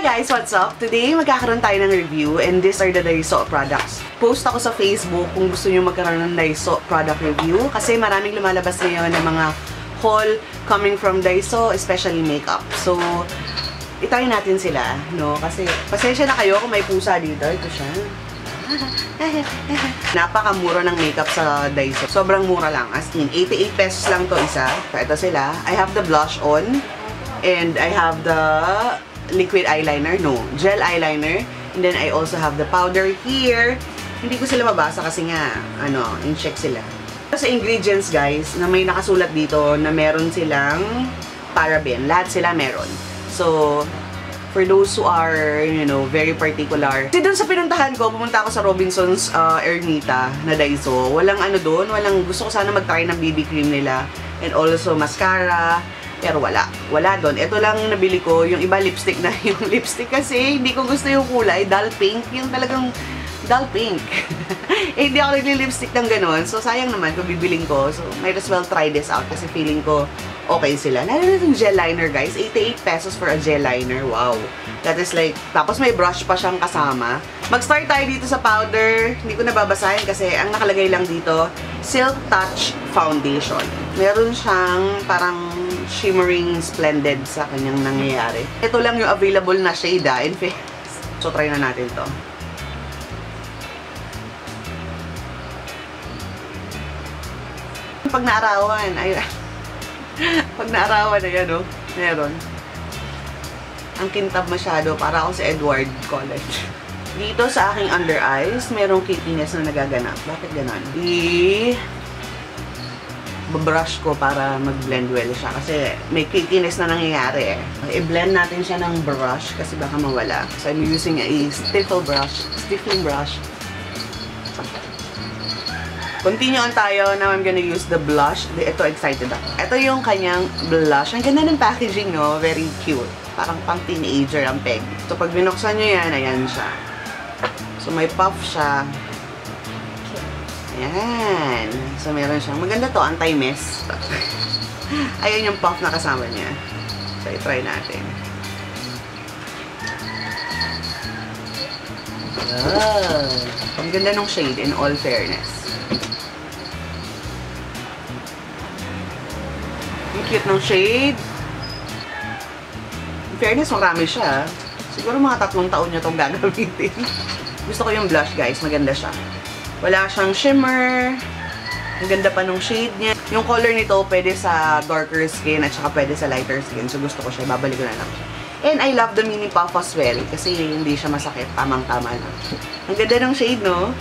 guys! What's up? Today, magkakaroon tayo ng review and these are the Daiso products. Post ako sa Facebook kung gusto nyo magkaroon ng Daiso product review kasi maraming lumalabas ngayon ng mga haul coming from Daiso, especially makeup. So, itry natin sila, no? Kasi, pasensya na kayo kung may pusa dito. Ito siya. Napakamura ng makeup sa Daiso. Sobrang mura lang. As in, 88 pesos lang to isa. Ito sila. I have the blush on and I have the liquid eyeliner, gel eyeliner. And then I also have the powder here. Hindi ko sila mabasa kasi nga, in-check sila. Sa ingredients, guys, na may nakasulat dito na meron silang paraben. Lahat sila meron. So, for those who are, very particular. Kasi dun sa pinuntahan ko, pumunta ako sa Robinsons Ermita na Daiso. Walang gusto ko sana mag-try ng BB cream nila. And also mascara. Pero wala. Wala doon. Ito lang nabili ko. Yung iba lipstick na. Yung lipstick kasi hindi ko gusto yung kulay. Dull pink. Yung talagang dull pink. Hindi ako nagli-lipstick ng ganon. So, sayang naman kung bibiling ko. So, might as well try this out kasi feeling ko okay sila. Lalo na yung gel liner, guys. 88 pesos for a gel liner. Wow. That is like, tapos may brush pa siyang kasama. Mag-start tayo dito sa powder. Hindi ko nababasahin kasi ang nakalagay lang dito, Silk Touch Foundation. Meron siyang parang shimmering splendid sa kanyang nangyayari. Ito lang yung available na shade, in fairness. So, try na natin to. Pag naarawan, ayun. Pag naarawan, ayan, meron. Ang kintab masyado, para ako sa Edward College. Dito sa aking under eyes, merong kittiness na nagaganap. Bakit ganon? I-brush ko para mag-blend well siya. Kasi may kittiness na nangyayari eh. I-blend natin siya ng brush kasi baka mawala. So I'm using a stiffling brush. Continue on tayo. Now I'm gonna use the blush. Ito, excited ako. Ito yung kanyang blush. Ang ganda ng packaging, no? Very cute. Parang pang teenager ang peg. So pag binuksan nyo yan, ayan siya. So may puff siya. Ayan. So meron siyang, maganda to, anti-mess. Ayan yung puff na kasama niya. So i-try natin. Oh, ang ganda ng shade in all fairness. Ang cute ng shade. In fairness, marami siya. Siguro mga 3 taon niya itong gagamitin. Gusto ko yung blush, guys. Maganda siya. Wala siyang shimmer. Ang ganda pa ng shade niya. Yung color nito, pwede sa darker skin at saka pwede sa lighter skin. So, gusto ko siya. Babalik ko na lang siya. And I love the mini puff as well. Kasi hindi siya masakit. Tamang-tama lang. Ang ganda ng shade, no?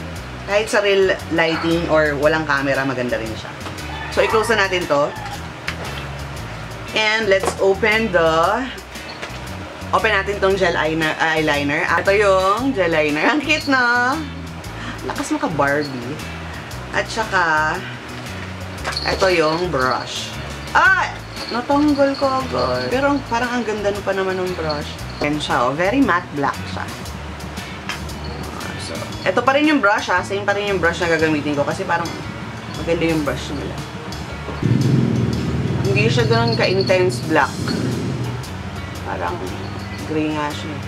Kahit sa real lighting or walang camera, maganda rin siya. So, i-close na natin to. And let's open natin tong gel eyeliner. Ito yung gel liner. Ang cute na. Lakas mo ka Barbie. At saka, ito yung brush. Ah! Natanggal ko agad. Pero parang ang ganda pa naman ng brush. Ayan siya, very matte black siya. So, ito pa rin yung brush, ha. Same pa rin yung brush na gagamitin ko kasi parang maganda yung brush nila. Hindi siya ganun ka-intense black. Parang gray nga siya.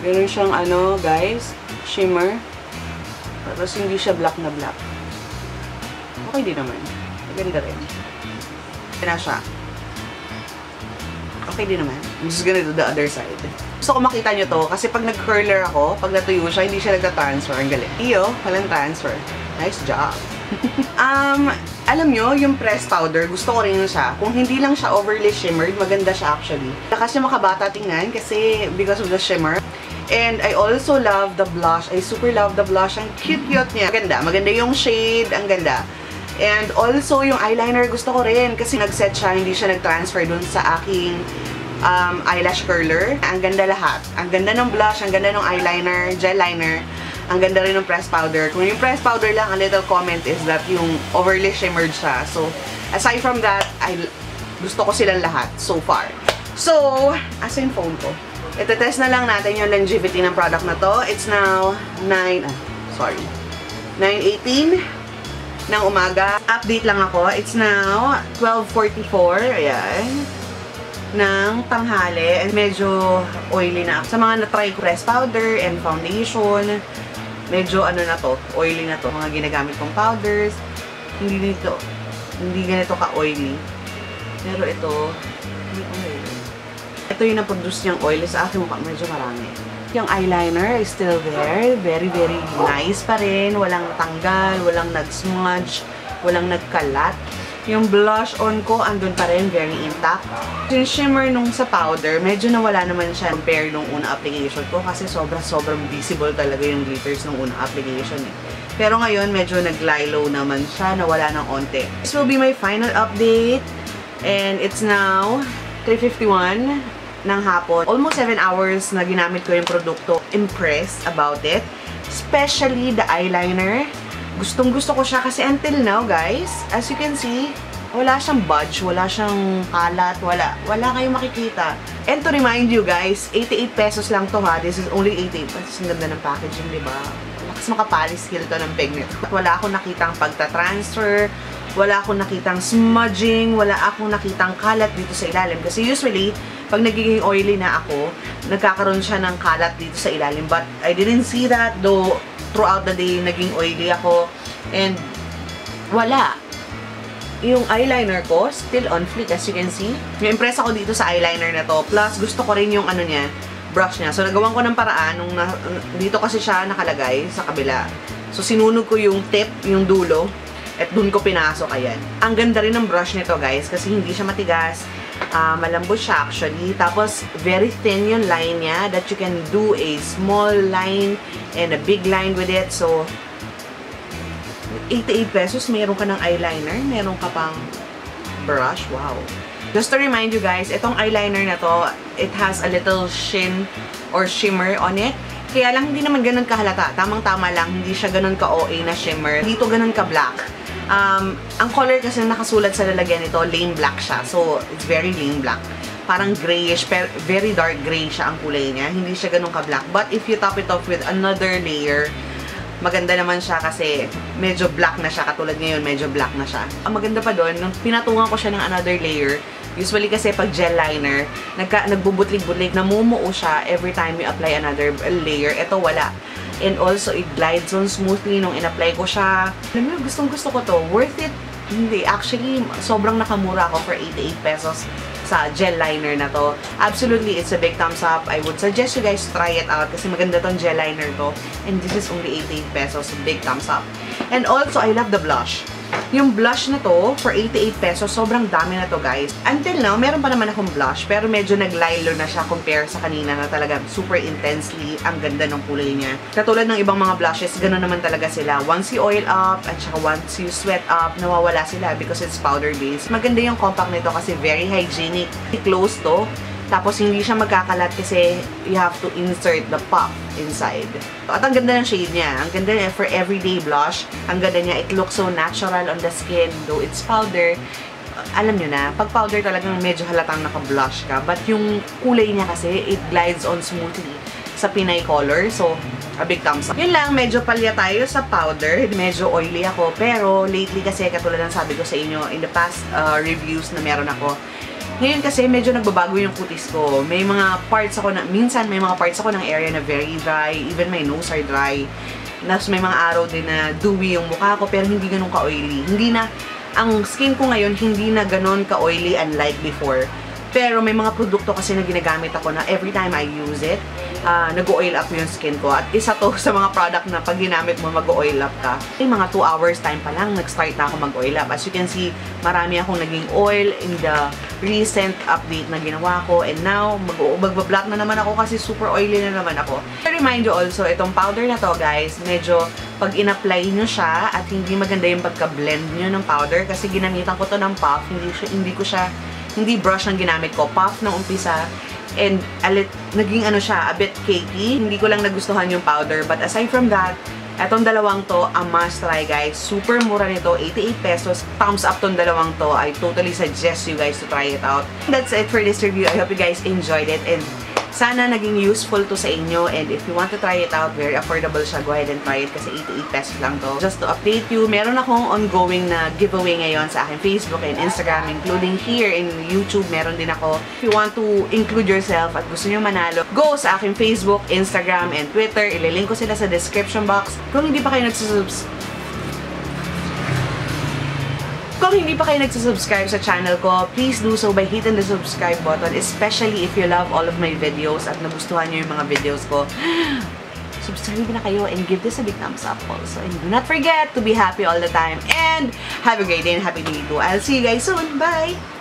Meron siyang guys, shimmer. Tapos hindi siya black na black. Okay din naman. Maganda rin. Na siya. Okay din naman. I'm just gonna do the other side. Gusto ko makita nyo to kasi pag nag-curler ako, pag natuyo siya, hindi siya nagta-transfer. Ang galing. Iyo, walang transfer. Nice job. Alam nyo, yung press powder, gusto ko rin siya. Kung hindi lang siya overly shimmered, maganda siya actually. Kasi makabata tingnan kasi because of the shimmer. And I also love the blush. I super love the blush. Ang cute-cute niya. Maganda. Maganda yung shade. Ang ganda. And also, yung eyeliner gusto ko rin kasi nag-set siya, hindi siya nag-transfer dun sa aking eyelash curler. Ang ganda lahat. Ang ganda ng blush, ang ganda ng eyeliner, gel liner. Ang ganda rin ng press powder. Kung yung press powder lang, a little comment is that yung overly shimmered siya. So, aside from that, gusto ko silang lahat so far. So, asa yung phone ko? Ito-test na lang natin yung longevity ng product na to. It's now 9:18 ng umaga. Update lang ako. It's now 12:44. Ayan. Ng tanghali. And medyo oily na. Sa mga na-try ko, press powder and foundation, medyo ano na to, oily na to. Mga ginagamit kong powders. Hindi ganito ka-oily. Pero ito, hindi oily. Ito yung na-produce niyang oil. Sa akin mukha medyo marami. Yung eyeliner is still there. Very, very nice pa rin. Walang tanggal, walang nag-smudge, walang nagkalat. Yung blush on ko, andun pa rin, very intact. Yung shimmer nung sa powder, medyo nawala naman siya compare nung una application ko kasi sobrang visible talaga yung glitters nung una application eh. Pero ngayon, medyo nag-lilo naman siya, nawala ng onte. This will be my final update. And it's now 3:51 ng hapon. Almost 7 hours na ginamit ko yung produkto. Impressed about it. Especially the eyeliner. Gustong-gusto ko siya kasi until now, guys, as you can see, wala siyang budge, wala siyang kalat, wala kayong makikita. And to remind you guys, 88 pesos lang to ha. This is only 88 pesos. Ang ganda ng packaging, di ba? Lakas makapalis skill to ng peg nito. Wala akong nakitang pagta-transfer, wala akong nakitang smudging, wala akong nakitang kalat dito sa ilalim. Kasi usually, pag nagiging oily na ako, nagkakaroon siya ng kalat dito sa ilalim. But I didn't see that, though throughout the day, naging oily ako. And wala. Yung eyeliner ko, still on fleek, as you can see. Na-impress ako dito sa eyeliner na to. Plus, gusto ko rin yung ano niya, brush niya. So, nagawan ko ng paraan, dito kasi siya nakalagay sa kabila. So, sinunog ko yung tip, yung dulo, at dun ko pinasok, ayan. Ang ganda rin ng brush nito, guys, kasi hindi siya matigas. Malambot siya actually. Tapos, very thin yung line niya that you can do a small line and a big line with it. So, 88 pesos, meron ka ng eyeliner, meron ka pang brush. Wow. Just to remind you guys, itong eyeliner na to, it has a little sheen or shimmer on it. Kaya lang, hindi naman ganun kahalata. Tamang-tama lang, hindi siya ganun ka-OA na shimmer. Dito ganun ka-black. Ang color kasi nakasulat sa lalagyan nito, lame black siya. So, it's very lame black. Parang grayish, pero very dark gray siya ang kulay niya. Hindi siya ganun ka-black. But if you top it off with another layer, maganda naman siya kasi medyo black na siya. Katulad ngayon, medyo black na siya. Ang maganda pa doon, nung pinatungan ko siya ng another layer, usually kasi pag gel liner, nagbubutlig-butlig, namumuo siya every time you apply another layer. Ito wala. And also, it glides on smoothly nung in-apply ko siya. Alam mo, gustong-gusto ko to. Worth it? Hindi. Actually, sobrang nakamura ako for 88 pesos sa gel liner na to. Absolutely, it's a big thumbs up. I would suggest you guys try it out kasi maganda tong gel liner to. And this is only 88 pesos. Big thumbs up. And also, I love the blush. Yung blush na to, for 88 pesos, sobrang dami na to, guys. Until now, meron pa naman akong blush, pero medyo nag-lilo na siya compare sa kanina na talaga super intensely ang ganda ng kulay niya. Katulad ng ibang mga blushes, gano'n naman talaga sila. Once you oil up, at saka once you sweat up, nawawala sila because it's powder-based. Maganda yung compact nito kasi very hygienic. Close to. Tapos, hindi siya magkakalat kasi you have to insert the puff inside. At ang ganda ng shade niya. Ang ganda niya for everyday blush. Ang ganda niya. It looks so natural on the skin. Though it's powder. Alam nyo na, pag powder talagang medyo halatang naka-blush ka. But yung kulay niya kasi, it glides on smoothly sa Pinay color. So, a big thumbs up. Yun lang, medyo palya tayo sa powder. Medyo oily ako. Pero, lately kasi, katulad ng sabi ko sa inyo, in the past reviews na meron ako, ngayon kasi medyo nagbabago yung kutis ko. May mga parts ako na, minsan may mga parts ako ng area na very dry. Even my nose are dry. Tapos may mga araw din na dewy yung mukha ko pero hindi ganun ka-oily. Hindi na, ang skin ko ngayon hindi na ganun ka-oily unlike before. Pero may mga produkto kasi na ginagamit ako na every time I use it, nag-oil up yung skin ko. At isa to sa mga product na pag ginamit mo, mag-oil up ka. Mga 2 hours time pa lang, nag-start na ako mag-oil up. As you can see, marami akong naging oil in the recent update na ginawa ko. And now, mag-black na naman ako kasi super oily na naman ako. To remind you also, itong powder na to, guys, medyo pag in-apply nyo siya at hindi maganda yung pagka-blend nyo ng powder kasi ginamitan ko to ng puff, hindi brush ang ginamit ko, puff ng umpisa, and naging ano siya, a bit cakey. Hindi ko lang nagustuhan yung powder, but aside from that, etong dalawang to, a must try, guys. Super mura nito, 88 pesos. Thumbs up tong dalawang to. I totally suggest you guys to try it out. That's it for this review. I hope you guys enjoyed it, and Sana naging useful to sa inyo, and if you want to try it out, very affordable siya. Go ahead and try it kasi 88 pesos lang to. Just to update you, meron akong ongoing na giveaway ngayon sa aking Facebook and Instagram, including here in YouTube, meron din ako. If you want to include yourself at gusto nyo manalo, go sa aking Facebook, Instagram, and Twitter. Ililink ko sila sa description box. Kung hindi pa kayo nagsasubscribe sa channel ko, please do so by hitting the subscribe button, especially if you love all of my videos at nagustuhan nyo yung mga videos ko. Subscribe na kayo and give this a big thumbs up also. And do not forget to be happy all the time. And have a great day and happy day too. I'll see you guys soon. Bye!